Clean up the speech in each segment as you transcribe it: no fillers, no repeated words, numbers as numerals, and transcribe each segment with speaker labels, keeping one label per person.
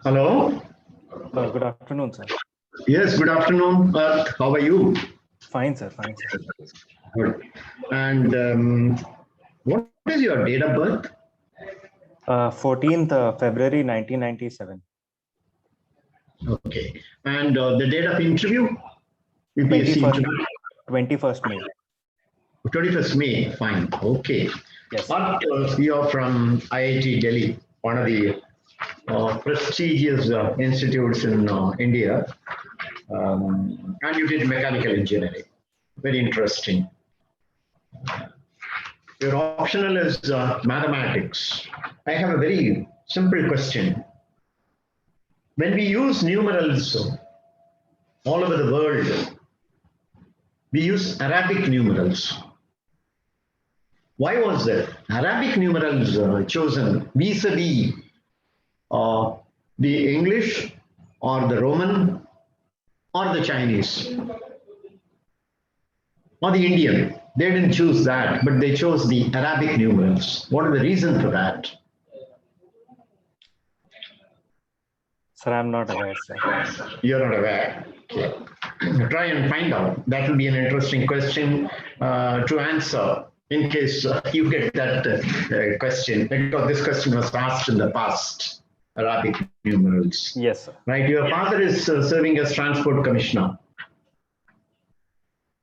Speaker 1: Hello.
Speaker 2: Good afternoon, sir.
Speaker 1: Yes, good afternoon, Earth. How are you?
Speaker 2: Fine, sir. Fine, sir.
Speaker 1: Good. And what is your date of birth?
Speaker 2: 14th February 1997.
Speaker 1: Okay. And the date of interview? UPSC
Speaker 2: 21st,
Speaker 1: interview?
Speaker 2: 21st May.
Speaker 1: 21st May. Fine. Okay.
Speaker 2: Yes.
Speaker 1: But you're from IIT Delhi, one of the prestigious institutes in India. And you did mechanical engineering. Very interesting. Your optional is mathematics. I have a very simple question. When we use numerals all over the world, we use Arabic numerals. Why was that? Arabic numerals chosen vis-a-vis the English or the Roman or the Chinese or the Indian? They didn't choose that, but they chose the Arabic numerals. What is the reason for that?
Speaker 2: Sir, I'm not aware, sir.
Speaker 1: You're not aware. Okay. Try and find out. That will be an interesting question to answer in case you get that question, because this question was asked in the past. Arabic numerals.
Speaker 2: Yes, sir.
Speaker 1: Right. Your father is serving as transport commissioner.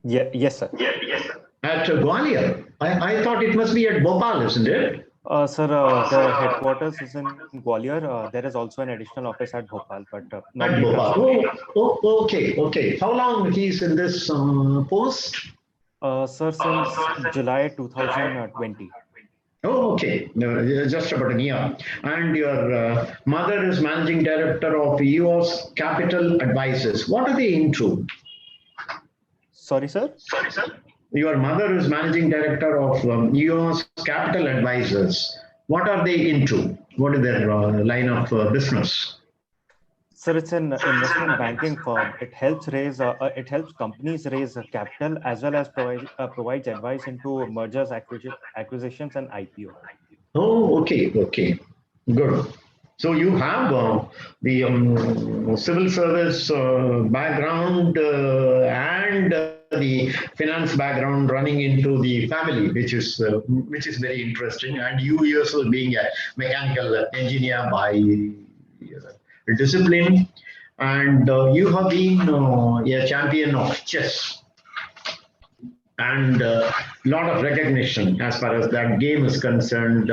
Speaker 2: Yeah, yes, sir.
Speaker 1: At Gwalior. I thought it must be at Bhopal, isn't it?
Speaker 2: Sir, the headquarters is in Gwalior. There is also an additional office at Bhopal, but not
Speaker 1: At
Speaker 2: the
Speaker 1: Bhopal.
Speaker 2: transport.
Speaker 1: Okay. How long he's in this post?
Speaker 2: Sir, since July 2020.
Speaker 1: Oh, okay. No, just about a year. And your mother is managing director of EOS Capital Advisors. What are they into?
Speaker 2: Sorry, sir?
Speaker 1: Your mother is managing director of EOS Capital Advisors. What are they into? What is their line of business?
Speaker 2: Sir, it's an investment banking firm. It helps companies raise capital as well as provides advice into mergers, acquisitions, and IPO.
Speaker 1: Oh, okay. Good. So you have the civil service background and the finance background running into the family, which is very interesting. And you yourself being a mechanical engineer by discipline, and you have been a champion of chess and a lot of recognition as far as that game is concerned.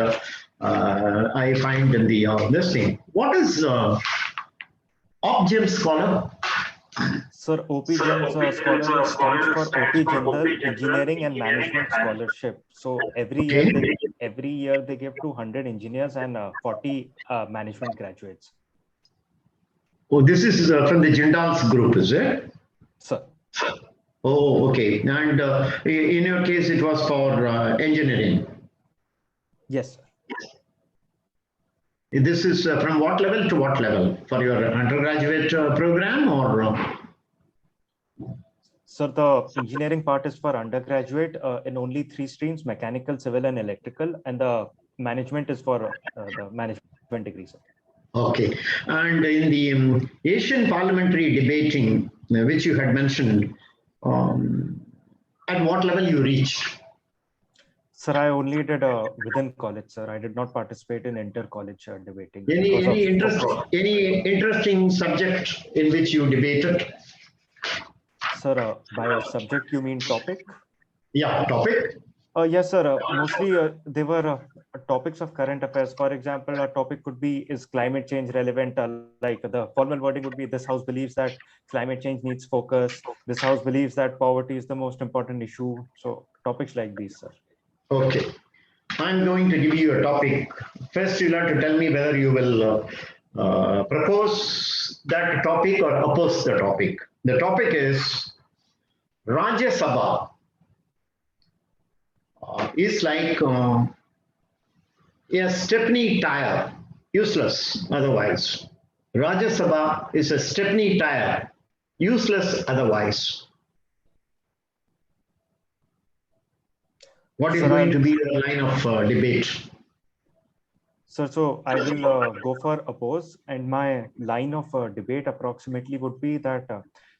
Speaker 1: I find in the listing. What is OpGem Scholar?
Speaker 2: Sir, OpGem Scholar stands for OP General Engineering and Management Scholarship. So every year they give 200 engineers and 40 management graduates.
Speaker 1: Oh, this is from the Jindal's group, is it?
Speaker 2: Sir.
Speaker 1: Oh, okay. And in your case, it was for engineering.
Speaker 2: Yes, sir.
Speaker 1: This is from what level to what level? For your undergraduate program or?
Speaker 2: So the engineering part is for undergraduate in only 3 streams: mechanical, civil, and electrical. And the management is for the management degree, sir.
Speaker 1: Okay. And in the Asian parliamentary debating, which you had mentioned, at what level you reached?
Speaker 2: Sir, I only did within college, sir. I did not participate in inter-college debating.
Speaker 1: Any interesting subject in which you debated?
Speaker 2: Sir, by a subject you mean topic?
Speaker 1: Yeah, topic.
Speaker 2: Yes, sir. Mostly they were topics of current affairs. For example, a topic could be, is climate change relevant? Like the formal wording would be, this house believes that climate change needs focus. This house believes that poverty is the most important issue. So topics like these, sir.
Speaker 1: Okay. I'm going to give you a topic. First, you'll have to tell me whether you will propose that topic or oppose the topic. The topic is Rajya Sabha is like a Stepney tire, useless otherwise. Rajya Sabha is a Stepney tire, useless otherwise. What is going to be the line of debate?
Speaker 2: Sir, so I will go for oppose, and my line of debate approximately would be that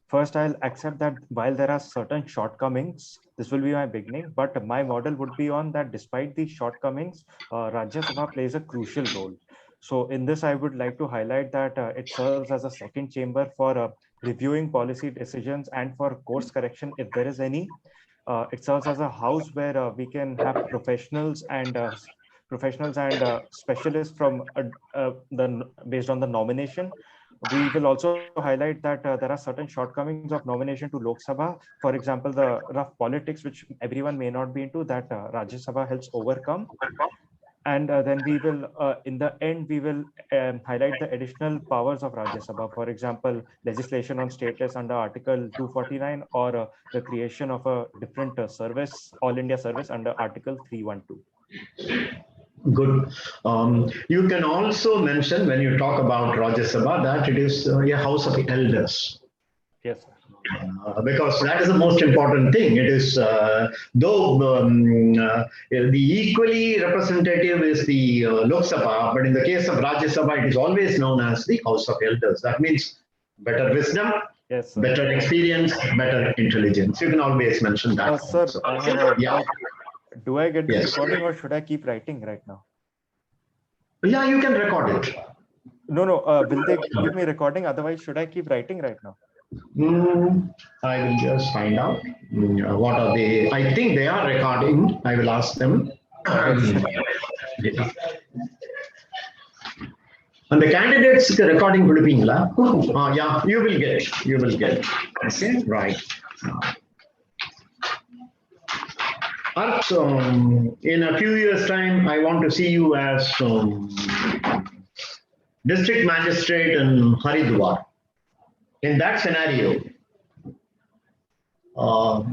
Speaker 2: first I'll accept that while there are certain shortcomings, this will be my beginning, but my model would be on that despite these shortcomings, Rajya Sabha plays a crucial role. So in this, I would like to highlight that it serves as a second chamber for reviewing policy decisions and for course correction if there is any. It serves as a house where we can have professionals and specialists from based on the nomination. We will also highlight that there are certain shortcomings of nomination to Lok Sabha. For example, the rough politics, which everyone may not be into, that Rajya Sabha helps overcome. And then we will, in the end, we will highlight the additional powers of Rajya Sabha. For example, legislation on stateless under Article 249, or the creation of a different service, All India service under Article 312.
Speaker 1: Good. You can also mention when you talk about Rajya Sabha that it is a house of elders.
Speaker 2: Yes, sir.
Speaker 1: Because that is the most important thing. It is, though the equally representative is the Lok Sabha, but in the case of Rajya Sabha, it is always known as the House of Elders. That means better wisdom,
Speaker 2: yes, sir.
Speaker 1: better experience, better intelligence. You can always mention that.
Speaker 2: Sir,
Speaker 1: So,
Speaker 2: I have a
Speaker 1: yeah.
Speaker 2: Do I get the
Speaker 1: Yes.
Speaker 2: recording, or should I keep writing right now?
Speaker 1: Yeah, you can record it.
Speaker 2: No, will they give me recording? Otherwise, should I keep writing right now?
Speaker 1: I will just find out what are they. I think they are recording. I will ask them. And the candidates recording கொடுப்பீங்களா? Yeah, you will get. You will get. Okay, right. Arth, in a few years' time, I want to see you as district magistrate in Haridwar. In that scenario,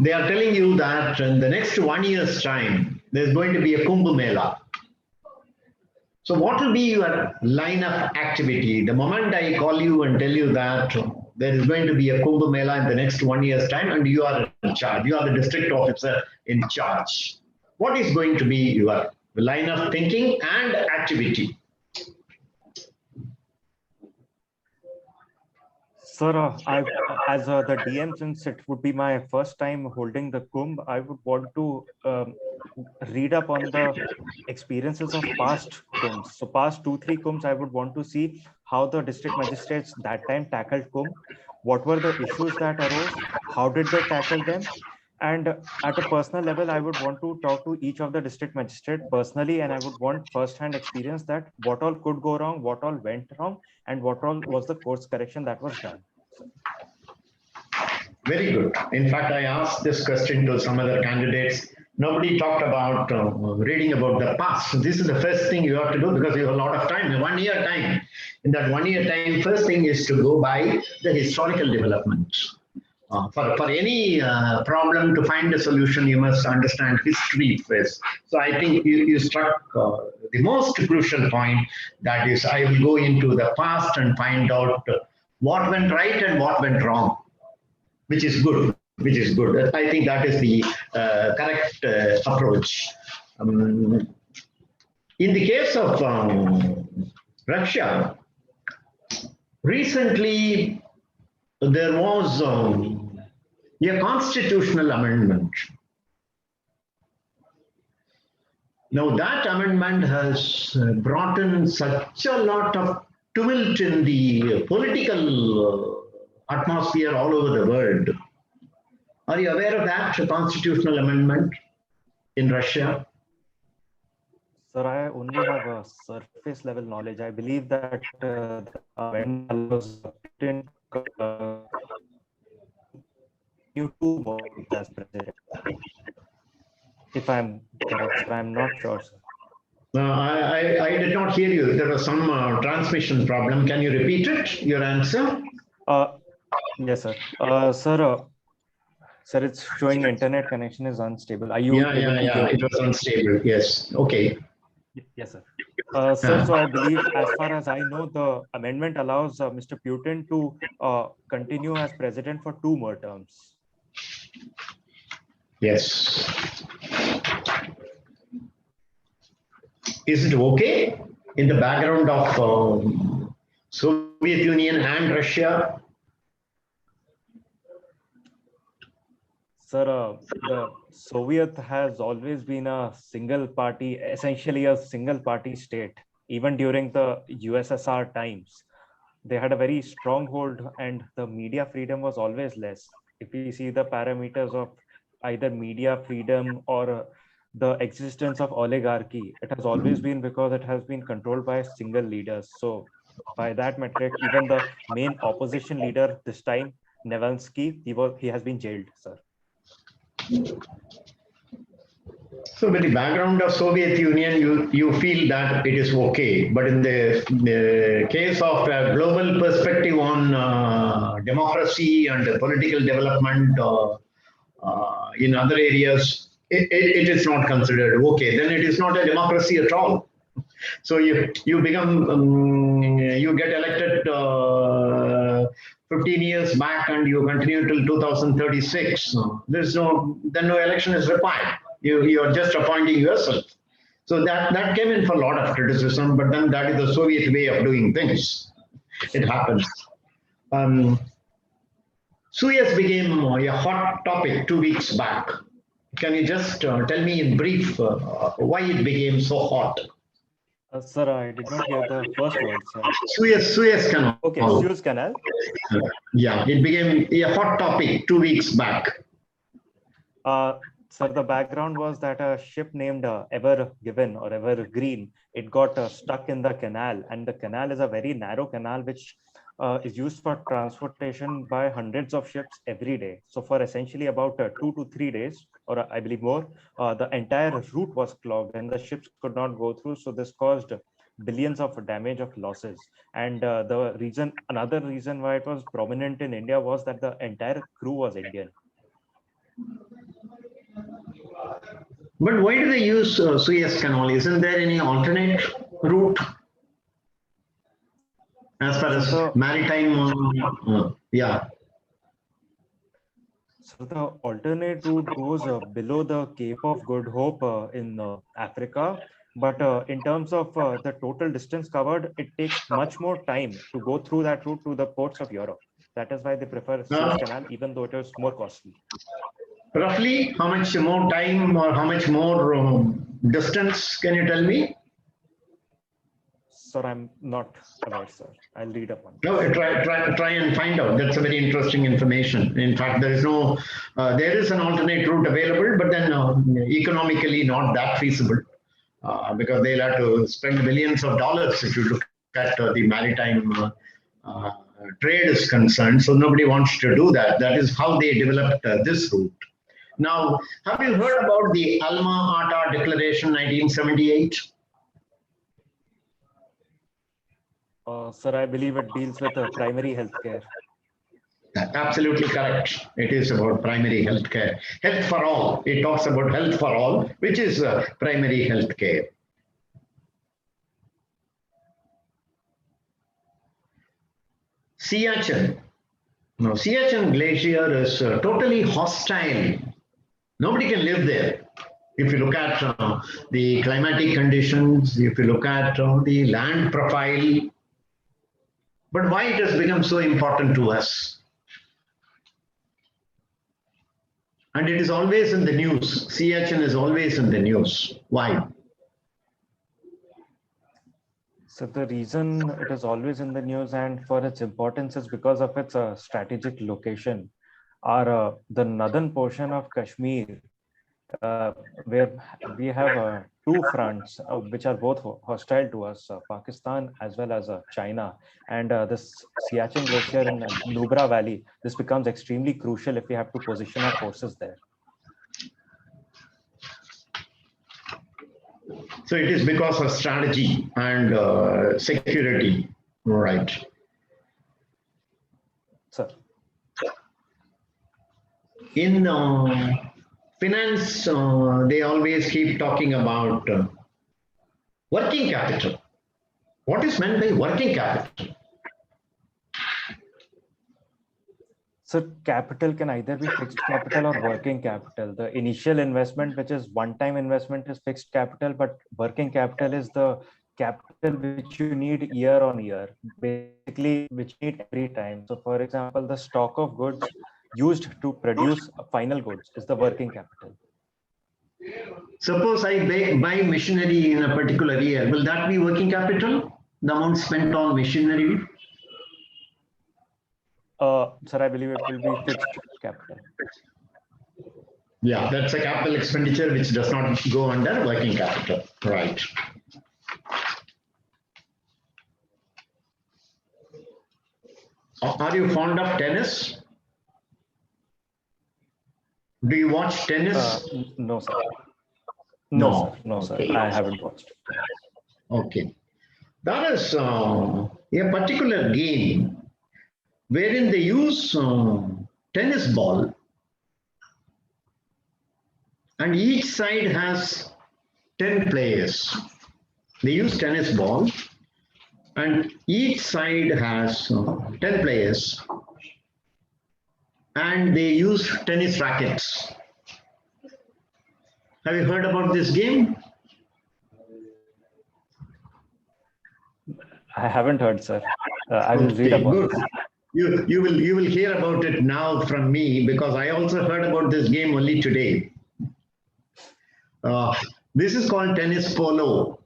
Speaker 1: they are telling you that in the next 1 year's time, there's going to be a Kumbh Mela. So what will be your line of activity? The moment I call you and tell you that there is going to be a Kumbh Mela in the next 1 year's time and you are in charge, you are the district officer in charge. What is going to be your line of thinking and activity?
Speaker 2: Sir, as the DM, since it would be my first time holding the Kumbh, I would want to read up on the experiences of past Kumbhs. So past 2-3 Kumbhs, I would want to see how the district magistrates that time tackled Kumbh. What were the issues that arose? How did they tackle them? And at a personal level, I would want to talk to each of the district magistrate personally, and I would want first-hand experience that what all could go wrong, what all went wrong, and what all was the course correction that was done.
Speaker 1: Very good. In fact, I asked this question to some other candidates. Nobody talked about reading about the past. So this is the first thing you have to do because you have a lot of time, 1 year time. In that 1 year time, first thing is to go by the historical developments. For any problem, to find a solution, you must understand history first. So I think you struck the most crucial point. That is, I will go into the past and find out what went right and what went wrong, which is good. I think that is the correct approach. In the case of Russia, recently there was a constitutional amendment. Now that amendment has brought in such a lot of tumult in the political atmosphere all over the world. Are you aware of that constitutional amendment in Russia?
Speaker 2: Sir, I only have a surface level knowledge. I believe that the amendment was new 2 months as president. If I'm correct, sir, I'm not sure, sir.
Speaker 1: I did not hear you. There was some transmission problem. Can you repeat it? Your answer?
Speaker 2: Yes, sir. Sir, it's showing internet connection is unstable. Are you able to hear?
Speaker 1: It was unstable. Yes. Okay.
Speaker 2: Yes, sir. Sir, so I believe, as far as I know, the amendment allows Mr. Putin to continue as president for 2 more terms.
Speaker 1: Yes. Is it okay? in the background of Soviet Union and Russia?
Speaker 2: Sir, the Soviet has always been a single party, essentially a single party state. Even during the USSR times, they had a very strong hold, and the media freedom was always less. If we see the parameters of either media freedom or the existence of oligarchy, it has always been because it has been controlled by single leaders. So by that metric, even the main opposition leader this time, Navalny, he has been jailed, sir.
Speaker 1: So, with the background of Soviet Union, you feel that it is okay. But in the case of a global perspective on democracy and political development in other areas, it is not considered okay. Then it is not a democracy at all. So you become you get elected 15 years back and you continue till 2036. There's no election is required. You are just appointing yourself. So that came in for a lot of criticism, but then that is the Soviet way of doing things. It happens. Suez became a hot topic 2 weeks back. Can you just tell me in brief why it became so hot?
Speaker 2: Sir, I did not hear the first word, sir.
Speaker 1: Suez Canal.
Speaker 2: Okay, Suez Canal.
Speaker 1: Yeah, it became a hot topic 2 weeks back.
Speaker 2: Sir, the background was that a ship named Ever Given or Evergreen, it got stuck in the canal, and the canal is a very narrow canal which is used for transportation by hundreds of ships every day. So for essentially about 2 to 3 days, or I believe more, the entire route was clogged and the ships could not go through. So this caused billions of damage of losses. And another reason why it was prominent in India was that the entire crew was Indian.
Speaker 1: But why do they use Suez Canal? Isn't there any alternate route as far as maritime? Yeah.
Speaker 2: So the alternate route goes below the Cape of Good Hope in Africa. But in terms of the total distance covered, it takes much more time to go through that route to the ports of Europe. That is why they prefer Suez Canal, even though it is more costly.
Speaker 1: Roughly, how much more time or how much more distance? Can you tell me?
Speaker 2: Sir, I'm not aware, sir. I'll read up on it.
Speaker 1: No, try and find out. That's a very interesting information. In fact, there is an alternate route available, but then economically not that feasible because they'll have to spend millions of dollars if you look at the maritime trade is concerned. So nobody wants to do that. That is how they developed this route. Now, have you heard about the Alma-Ata Declaration 1978?
Speaker 2: Sir, I believe it deals with primary health care.
Speaker 1: Absolutely correct. It is about primary health care. Health for all. It talks about health for all, which is primary health care. Siachen. Now, Siachen Glacier is totally hostile. Nobody can live there. If you look at the climatic conditions, if you look at the land profile, but why it has become so important to us? And it is always in the news. Siachen is always in the news. Why?
Speaker 2: So the reason it is always in the news and for its importance is because of its strategic location. The northern portion of Kashmir, where we have two fronts which are both hostile to us, Pakistan as well as China. And this Siachen Glacier in Nubra Valley, this becomes extremely crucial if we have to position our forces there.
Speaker 1: So it is because of strategy and security, right?
Speaker 2: Sir.
Speaker 1: In finance, they always keep talking about working capital. What is meant by working capital?
Speaker 2: So capital can either be fixed capital or working capital. The initial investment, which is one-time investment, is fixed capital, but working capital is the capital which you need year on year, basically which you need every time. So for example, the stock of goods used to produce final goods is the working capital.
Speaker 1: Suppose I buy machinery in a particular year, will that be working capital? The amount spent on machinery?
Speaker 2: Sir, I believe it will be fixed capital.
Speaker 1: Yeah, that's a capital expenditure which does not go under working capital. Right. Are you fond of tennis? Do you watch tennis?
Speaker 2: No, sir.
Speaker 1: No.
Speaker 2: Sir. No, sir.
Speaker 1: Okay.
Speaker 2: I haven't watched.
Speaker 1: Okay. That is a particular game wherein they use tennis ball, and each side has 10 players. They use tennis ball, and each side has 10 players, and they use tennis rackets. Have you heard about this game?
Speaker 2: I haven't heard, sir. I will read about
Speaker 1: good.
Speaker 2: this.
Speaker 1: You will hear about it now from me, because I also heard about this game only today. This is called tennis polo.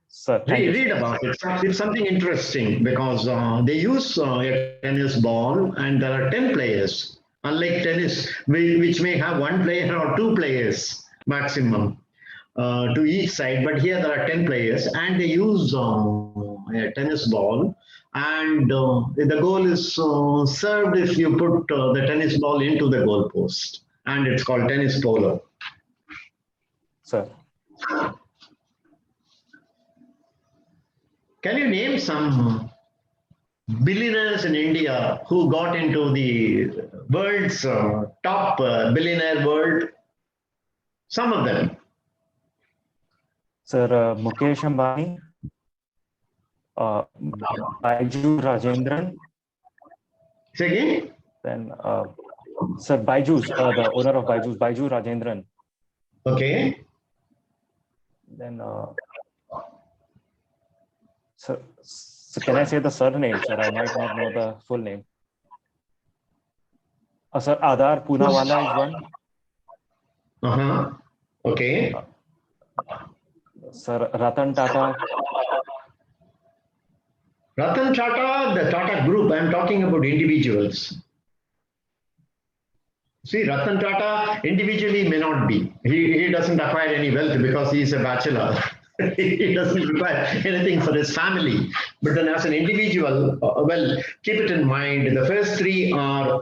Speaker 2: Sir,
Speaker 1: Read about it. It's something interesting, because they use a tennis ball, and there are 10 players. Unlike tennis, which may have one player or two players maximum to each side, but here there are 10 players, and they use a tennis ball, and the goal is served if you put the tennis ball into the goal post, and it's called tennis polo.
Speaker 2: Sir.
Speaker 1: Can you name some billionaires in India who got into the world's top billionaire world? Some of them.
Speaker 2: Sir, Mukesh Ambani, Baiju Rajendran.
Speaker 1: Say again?
Speaker 2: Then, Sir, Baiju's, the owner of Baiju's, Baiju Rajendran.
Speaker 1: Okay.
Speaker 2: Then, sir, can I say the surname, sir? I might not know the full name. Sir, Adar Poonawalla is one.
Speaker 1: Okay.
Speaker 2: Sir, Ratan Tata.
Speaker 1: Ratan Tata, the Tata Group, I'm talking about individuals. See, Ratan Tata individually may not be. He doesn't acquire any wealth because he is a bachelor. He doesn't require anything for his family. But then as an individual, well, keep it in mind, the first three are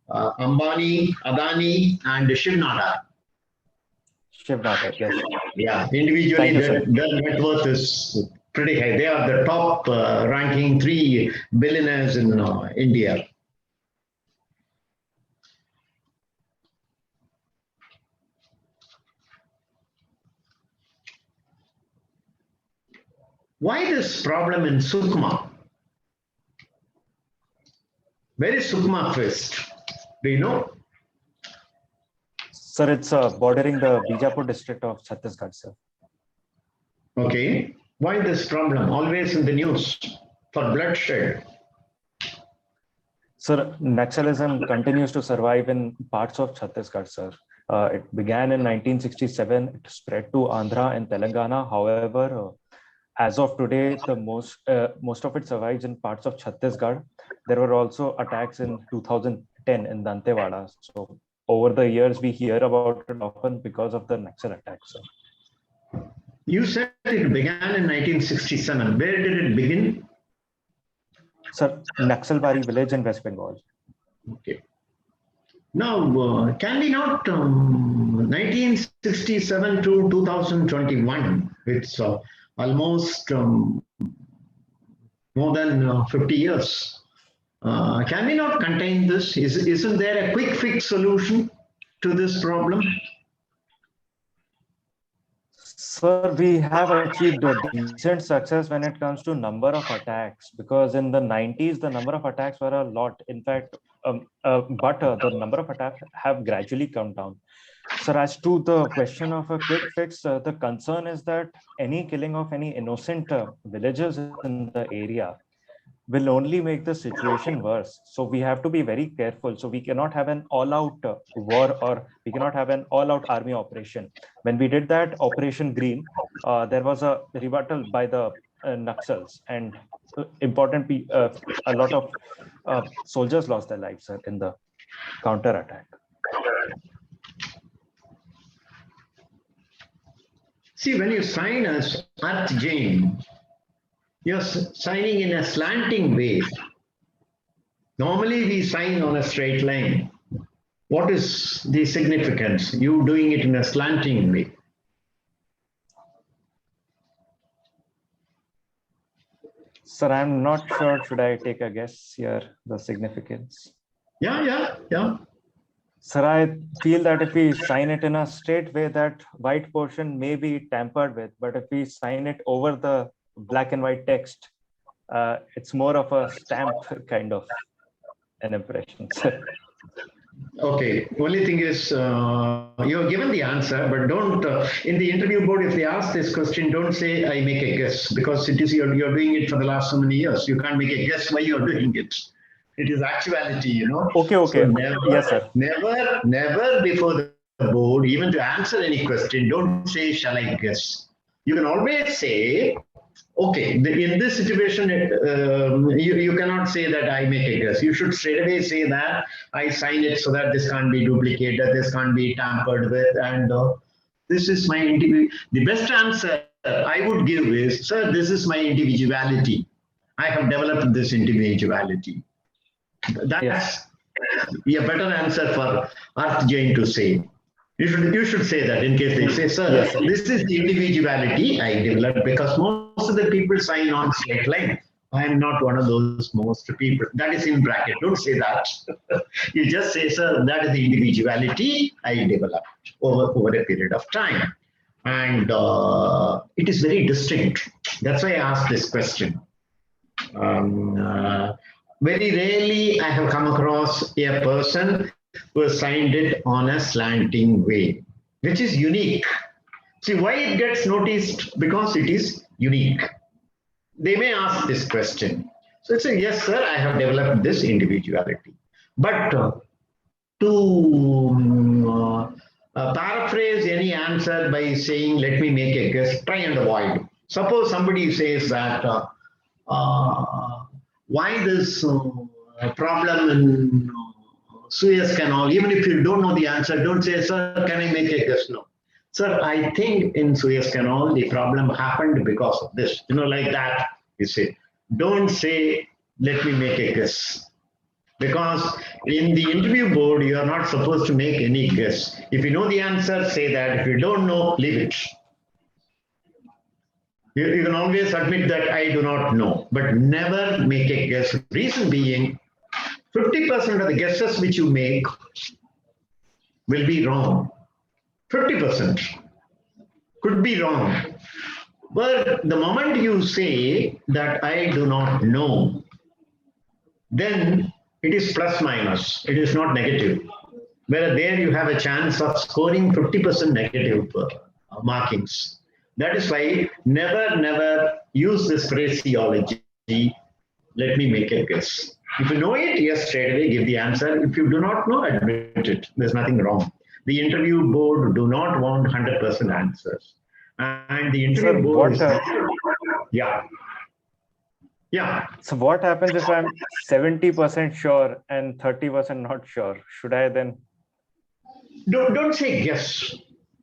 Speaker 1: Ambani, Adani, and Shiv Nadar.
Speaker 2: Shiv Nadar, yes.
Speaker 1: Yeah, individually their net worth is pretty high. They are the top ranking 3 billionaires in India. Why this problem in Sukma? Where is Sukma first? Do you know?
Speaker 2: Sir, it's bordering the Bijapur district of Chhattisgarh, sir.
Speaker 1: Okay. Why this problem? Always in the news for bloodshed.
Speaker 2: Sir, Naxalism continues to survive in parts of Chhattisgarh, sir. It began in 1967. It spread to Andhra and Telangana. However, as of today, the most of it survives in parts of Chhattisgarh. There were also attacks in 2010 in Dantewada. So over the years, we hear about it often because of the Naxal attacks. Sir.
Speaker 1: You said it began in 1967. Where did it begin?
Speaker 2: Sir, Naxalbari village in West Bengal.
Speaker 1: Okay. Now, can we not 1967 to 2021? It's almost more than 50 years. Can we not contain this? Isn't there a quick fix solution to this problem?
Speaker 2: Sir, we have achieved a decent success when it comes to number of attacks, because in the 90s, the number of attacks were a lot. In fact, but the number of attacks have gradually come down. Sir, as to the question of a quick fix, the concern is that any killing of any innocent villagers in the area will only make the situation worse. So we have to be very careful. So we cannot have an all-out war, or we cannot have an all-out army operation. When we did that Operation Green, there was a rebuttal by the Naxals, and a lot of soldiers lost their lives, sir, in the counter attack.
Speaker 1: See, when you sign as Arth Jain, you're signing in a slanting way. Normally, we sign on a straight line. What is the significance? You doing it in a slanting way.
Speaker 2: Sir, I'm not sure. Should I take a guess here, the significance?
Speaker 1: Yeah.
Speaker 2: Sir, I feel that if we sign it in a straight way, that white portion may be tampered with. But if we sign it over the black and white text, it's more of a stamp kind of an impression, sir.
Speaker 1: Okay, only thing is, you have given the answer, but don't, in the interview board, if they ask this question, don't say, I make a guess, because it is you're doing it for the last so many years. You can't make a guess why you're doing it. It is actuality, you know.
Speaker 2: Okay.
Speaker 1: So never,
Speaker 2: Yes, sir.
Speaker 1: Never before the board, even to answer any question, don't say, shall I guess? You can always say, okay, in this situation, you cannot say that I make a guess. You should straight away say that I sign it so that this can't be duplicated, this can't be tampered with, and this is my the best answer I would give is, sir, this is my individuality. I have developed this individuality. That's a better answer for Arth Jain to say. You should say that in case they say, sir,
Speaker 2: Yes, sir.
Speaker 1: This is the individuality I developed, because most of the people sign on straight line. I am not one of those most people. That is in bracket. Don't say that. You just say, sir, that is the individuality I developed over a period of time. And it is very distinct. That's why I asked this question. Very rarely I have come across a person who has signed it on a slanting way, which is unique. See why it gets noticed? Because it is unique. They may ask this question. So it's a yes, sir, I have developed this individuality. But to paraphrase any answer by saying, let me make a guess, try and avoid. Suppose somebody says that, why this problem in Suez Canal, even if you don't know the answer, don't say, sir, can I make a guess? No. Sir, I think in Suez Canal, the problem happened because of this. You know, like that, you say. Don't say, let me make a guess. Because in the interview board, you are not supposed to make any guess. If you know the answer, say that. If you don't know, leave it. You can always admit that I do not know, but never make a guess. Reason being, 50% of the guesses which you make will be wrong. 50% could be wrong. But the moment you say that I do not know, then it is plus minus. It is not negative. Where there you have a chance of scoring 50% negative markings. That is why never use this phraseology, let me make a guess. If you know it, yes, straight away give the answer. If you do not know, admit it. There's nothing wrong. The interview board do not want 100% answers. And the interview board Yeah.
Speaker 2: So what happens if I'm 70% sure and 30% not sure? Should I then?
Speaker 1: Don't say yes.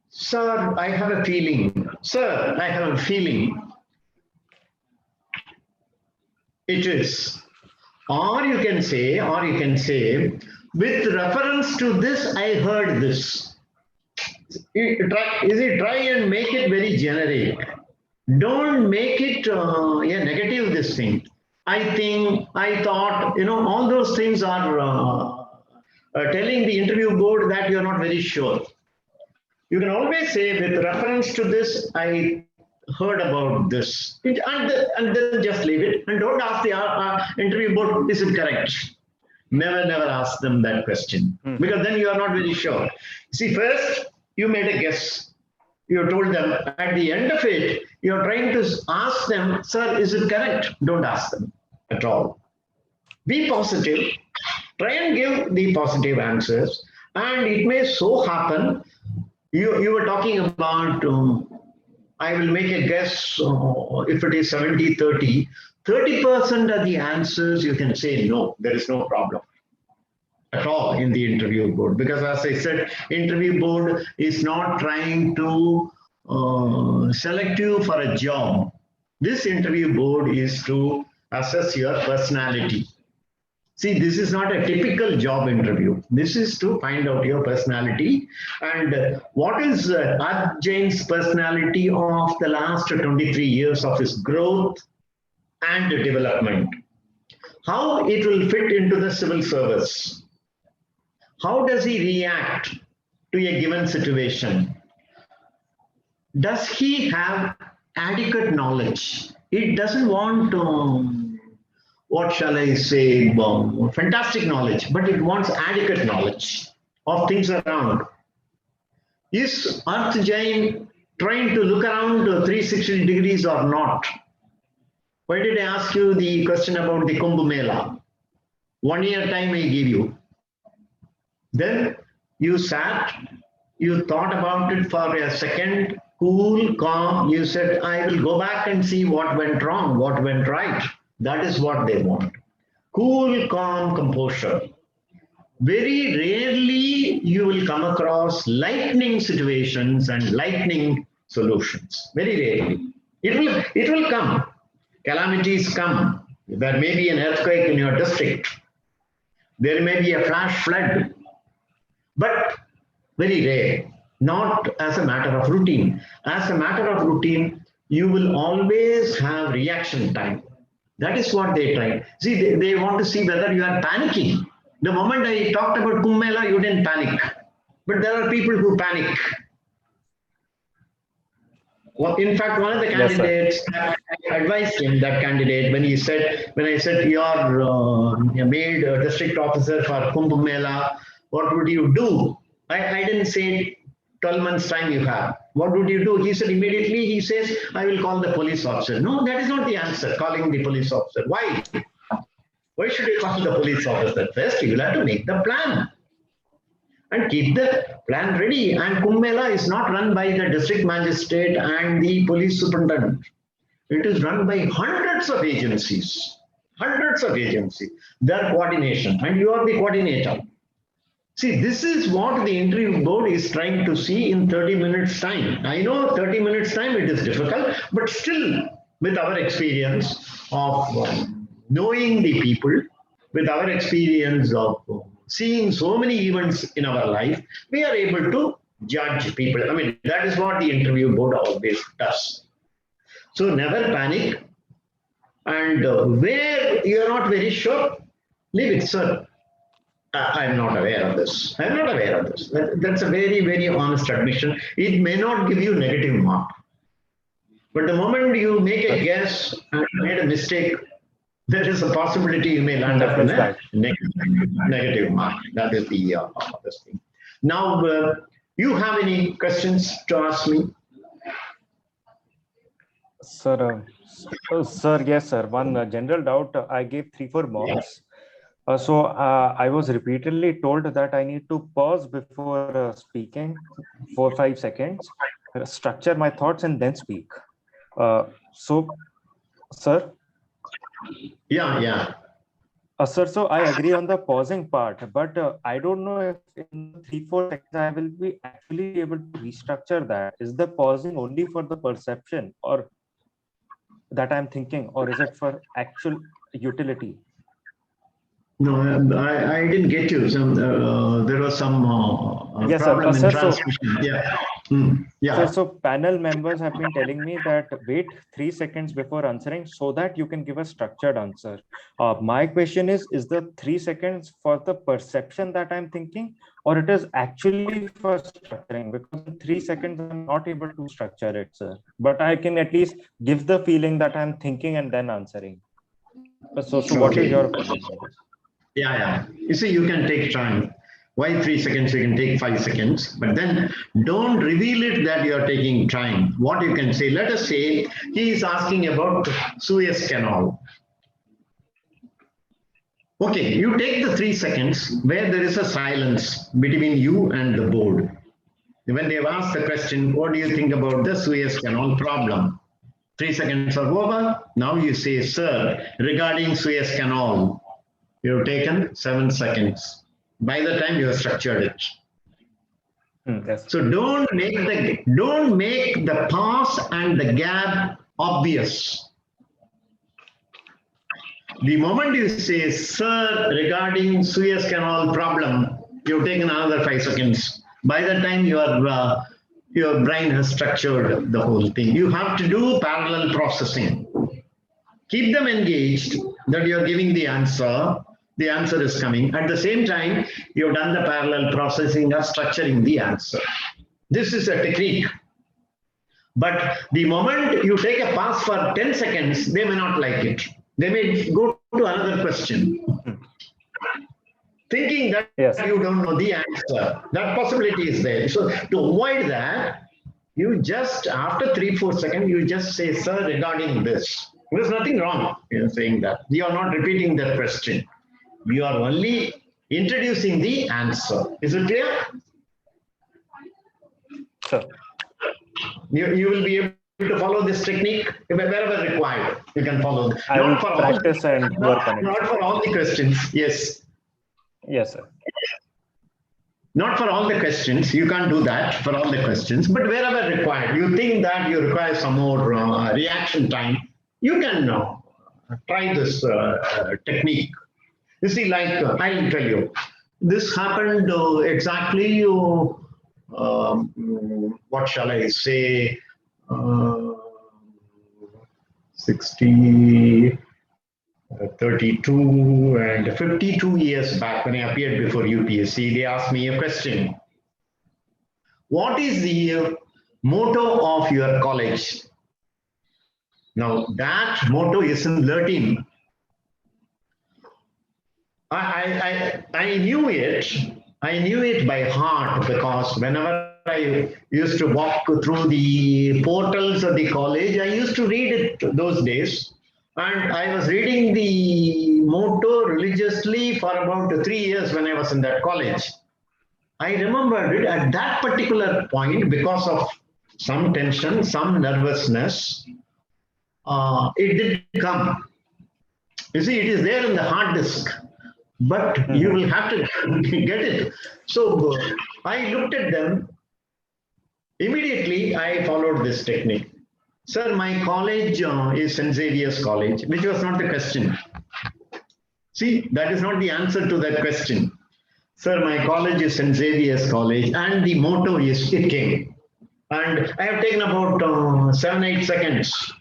Speaker 1: Sir, I have a feeling. Sir, I have a feeling. It is. Or you can say, with reference to this, I heard this. Try and make it very generic. Don't make it a negative this thing. I think, I thought, all those things are telling the interview board that you're not very sure. You can always say, with reference to this, I heard about this. And then just leave it. And don't ask the interview board, is it correct? Never ask them that question. Because then you are not very sure. See, first, you made a guess. You told them at the end of it, you're trying to ask them, sir, is it correct? Don't ask them at all. Be positive, try and give the positive answers. And it may so happen, you were talking about, I will make a guess, if it is 70-30, 30% of the answers you can say no, there is no problem at all in the interview board. Because as I said, interview board is not trying to select you for a job. This interview board is to assess your personality. See, this is not a typical job interview. This is to find out your personality. And what is Arth Jain's personality of the last 23 years of his growth and development? How it will fit into the civil service? How does he react to a given situation? Does he have adequate knowledge? It doesn't want what shall I say, fantastic knowledge, but it wants adequate knowledge of things around. Is Arth Jain trying to look around 360 degrees or not? Why did I ask you the question about the Kumbh Mela? 1 year time I give you. Then you sat, you thought about it for a second, cool, calm. You said, I will go back and see what went wrong, what went right. That is what they want. Cool, calm, composure. Very rarely you will come across lightning situations and lightning solutions. Very rarely. It will come. Calamities come. There may be an earthquake in your district. There may be a flash flood. But very rare. Not as a matter of routine. As a matter of routine, you will always have reaction time. That is what they try. See, they want to see whether you are panicking. The moment I talked about Kumbh Mela, you didn't panic. But there are people who panic. Well, in fact, one of the candidates, I advised him, that candidate, when I said, you're made a district officer for Kumbh Mela, what would you do? I didn't say 12 months time you have. What would you do? He said immediately, he says, I will call the police officer. No, that is not the answer, calling the police officer. Why? Why should you call the police officer? First, you will have to make the plan and keep the plan ready. And Kumbh Mela is not run by the district magistrate and the police superintendent. It is run by hundreds of agencies, their coordination, and you are the coordinator. See, this is what the interview board is trying to see in 30 minutes time. I know 30 minutes time, it is difficult, but still with our experience of knowing the people, with our experience of seeing so many events in our life, we are able to judge people. I mean, that is what the interview board always does. So never panic. And where you are not very sure, leave it, sir. I'm not aware of this. I'm not aware of this. That's a very, very honest admission. It may not give you negative mark. But the moment you make a guess and made a mistake, there is a possibility you may land up in a negative mark. That is the this thing. Now, you have any questions to ask me?
Speaker 2: Sir, yes, sir. One general doubt. I gave 3-4 mocks. So I was repeatedly told that I need to pause before speaking 4-5 seconds, structure my thoughts, and then speak. So, sir?
Speaker 1: Yeah.
Speaker 2: Sir, so I agree on the pausing part, but I don't know if in 3-4 seconds I will be actually able to restructure that. Is the pausing only for the perception or that I'm thinking, or is it for actual utility?
Speaker 1: No, I didn't get you. There was some
Speaker 2: yes,
Speaker 1: problem
Speaker 2: sir,
Speaker 1: in transmission. Yeah.
Speaker 2: So panel members have been telling me that wait 3 seconds before answering so that you can give a structured answer. My question is the 3 seconds for the perception that I'm thinking, or it is actually for structuring? Because in 3 seconds I'm not able to structure it, sir. But I can at least give the feeling that I'm thinking and then answering. So what is your opinion on this?
Speaker 1: Yeah. You see, you can take time. Why 3 seconds? You can take 5 seconds, but then don't reveal it that you are taking time. What you can say, let us say he is asking about Suez Canal. Okay, you take the 3 seconds where there is a silence between you and the board. When they've asked the question, what do you think about the Suez Canal problem? 3 seconds are over. Now you say, sir, regarding Suez Canal, you've taken 7 seconds. By the time you have structured it.
Speaker 2: Yes.
Speaker 1: So don't make the pause and the gap obvious. The moment you say, sir, regarding Suez Canal problem, you've taken another 5 seconds. By the time your brain has structured the whole thing. You have to do parallel processing. Keep them engaged that you're giving the answer. The answer is coming. At the same time, you've done the parallel processing of structuring the answer. This is a technique. But the moment you take a pause for 10 seconds, they may not like it. They may go to another question. Thinking that you don't know the answer. That possibility is there. So to avoid that, you just, after 3-4 seconds, you just say, sir, regarding this. There's nothing wrong in saying that. You are not repeating the question. You are only introducing the answer. Is it clear?
Speaker 2: Sure.
Speaker 1: You will be able to follow this technique wherever required. You can follow.
Speaker 2: I will practice and work on it.
Speaker 1: Not for all the questions. Yes.
Speaker 2: Yes, sir.
Speaker 1: Not for all the questions. You can't do that for all the questions. But wherever required, you think that you require some more reaction time, you can try this technique. You see, like I'll tell you, this happened exactly, what shall I say, 60, 32 and 52 years back when I appeared before UPSC, they asked me a question. What is the motto of your college? Now that motto is in Latin. I knew it. I knew it by heart because whenever I used to walk through the portals of the college, I used to read it those days. And I was reading the motto religiously for about 3 years when I was in that college. I remembered it at that particular point because of some tension, some nervousness. It didn't come. You see, it is there in the hard disk. But you will have to get it. So I looked at them. Immediately, I followed this technique. Sir, my college is St. Xavier's College, which was not the question. See, that is not the answer to that question. Sir, my college is St. Xavier's College, and the motto is it came. And I have taken about 7-8 seconds.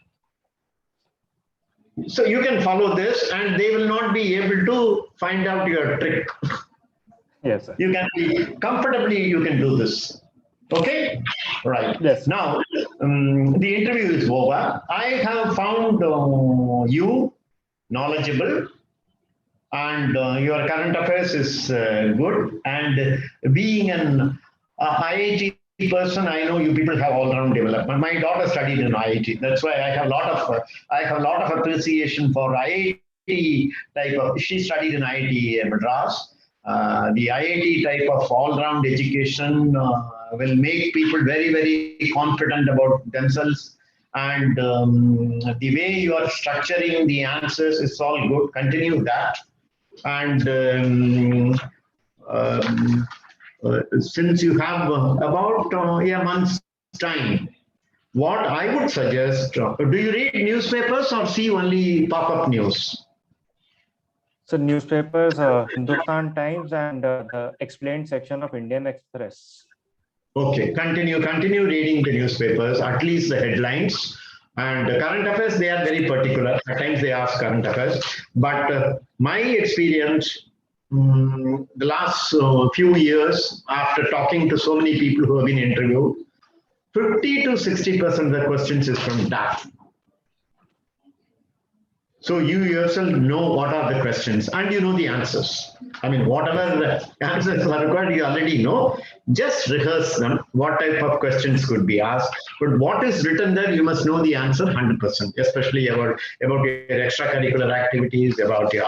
Speaker 1: So you can follow this and they will not be able to find out your trick.
Speaker 2: Yes, sir.
Speaker 1: You can be comfortably, you can do this. Okay? Right.
Speaker 2: Yes.
Speaker 1: Now, the interview is over. I have found you knowledgeable and your current affairs is good. And being an IIT person, I know you people have all-round development. My daughter studied in IIT. That's why I have a lot of appreciation for IIT type of. She studied in IIT Madras. The IIT type of all-round education will make people very, very confident about themselves. And the way you are structuring the answers is all good. Continue that. And since you have about a month's time, what I would suggest, do you read newspapers or see only pop-up news?
Speaker 2: So newspapers, Hindustan Times and the explained section of Indian Express.
Speaker 1: Okay, continue reading the newspapers, at least the headlines. And current affairs, they are very particular. At times they ask current affairs. But my experience, the last few years, after talking to so many people who have been interviewed, 50 to 60% of the questions is from that. So you yourself know what are the questions and you know the answers. I mean, whatever the answers are required, you already know. Just rehearse them. What type of questions could be asked? But what is written there, you must know the answer 100%, especially about your extracurricular activities, about your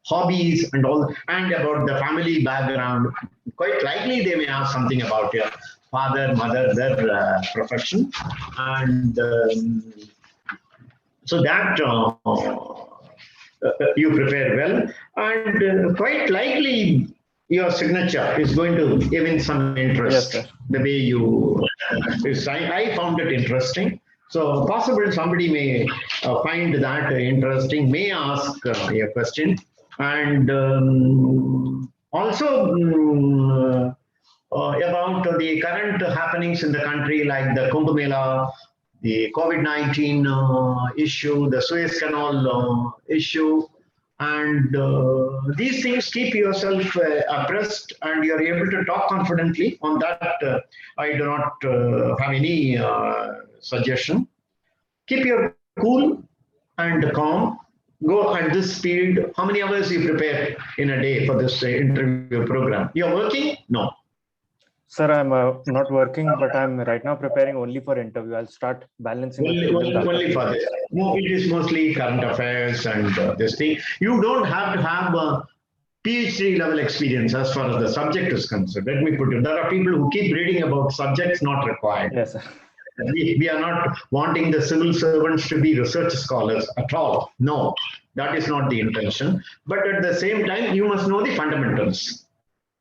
Speaker 1: hobbies and all, and about the family background. Quite likely they may ask something about your father, mother, their profession. And so that you prepare well, and quite likely your signature is going to even some interest.
Speaker 2: Yes, sir.
Speaker 1: The way you, I found it interesting. So possible somebody may find that interesting, may ask a question, and also about the current happenings in the country, like the Kumbh Mela, the COVID-19 issue, the Suez Canal issue, and these things keep yourself abreast and you're able to talk confidently on that. I do not have any suggestion. Keep your cool and calm. Go at this speed. How many hours you prepare in a day for this interview program? You're working? No.
Speaker 2: Sir, I'm not working, but I'm right now preparing only for interview. I'll start balancing
Speaker 1: only for this. No, it is mostly current affairs and this thing. You don't have to have a PhD level experience as far as the subject is concerned. Let me put it. There are people who keep reading about subjects not required.
Speaker 2: Yes, sir.
Speaker 1: We are not wanting the civil servants to be research scholars at all. No, that is not the intention. But at the same time, you must know the fundamentals.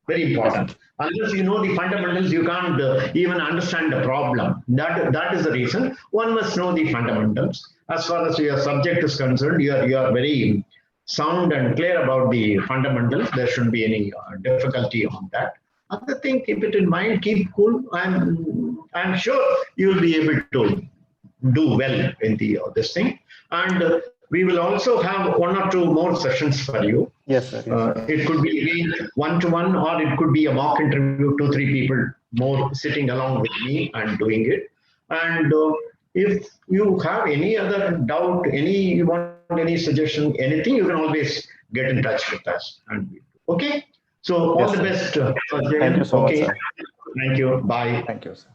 Speaker 1: Very important. Unless you know the fundamentals, you can't even understand the problem. That is the reason one must know the fundamentals. As far as your subject is concerned, you are very sound and clear about the fundamentals. There shouldn't be any difficulty on that. Other thing, keep it in mind, keep cool. I'm sure you will be able to do well in the this thing. And we will also have one or two more sessions for you.
Speaker 2: Yes, sir. Yes,
Speaker 1: it could be again one-to-one, or it could be a mock interview, 2-3 people more sitting along with me and doing it. And if you have any other doubt, you want any suggestion, anything, you can always get in touch with us. And okay. So all the best.
Speaker 2: Thank you so much, sir.
Speaker 1: Thank you. Bye.
Speaker 2: Thank you, sir.